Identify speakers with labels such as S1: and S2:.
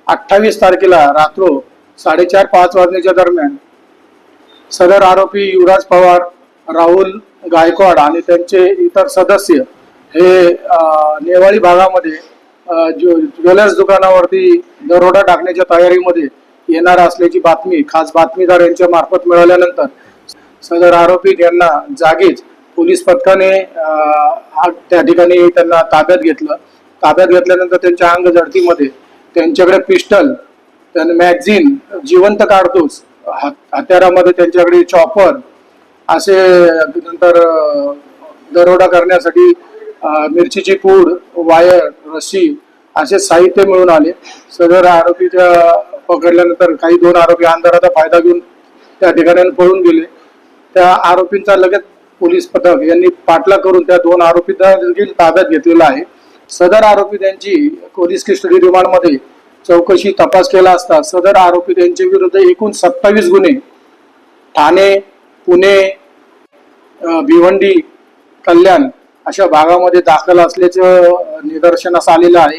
S1: 28 तारखेला रात्र 4:30-5 वाजण्याच्या दरम्यान सदर आरोपी युवराज पवार, राहुल गायकवाड आणि त्यांचे इतर सदस्य हे नेवाळी भागामध्ये ज्वेलर्स दुकानावरती दरोडा टाकण्याच्या तयारीमध्ये येणार असल्याची बातमी खास बातमीदार यांच्या मार्फत मिळाल्यानंतर सदर आरोपी यांना जागीच पोलीस पथकाने त्या ठिकाणी त्यांना ताब्यात घेतलं. ताब्यात घेतल्यानंतर त्यांच्या अंग जडतीमध्ये त्यांच्याकडे पिस्टल, त्यांना मॅगझिन, जिवंत कारतूस, हत्यारामध्ये त्यांच्याकडे चॉपर असे, नंतर दरोडा करण्यासाठी मिरचीची पूड, वायर, रस्सी असे साहित्य मिळून आले. सदर आरोपीच्या पकडल्यानंतर काही 2 आरोपी अंधाराचा फायदा घेऊन त्या ठिकाणी पळून गेले. त्या आरोपींचा लगेच पोलीस पथक यांनी पाठलाग करून त्या 2 आरोपींना देखील ताब्यात घेतलेला आहे. सदर आरोपी त्यांची पोलीस कस्टडी रिमांडमध्ये चौकशी तपास केला असता सदर आरोपी त्यांच्या विरुद्ध एकूण 27 गुन्हे ठाणे, पुणे, भिवंडी, कल्याण अशा भागामध्ये दाखल असल्याचं निदर्शनास आलेलं आहे.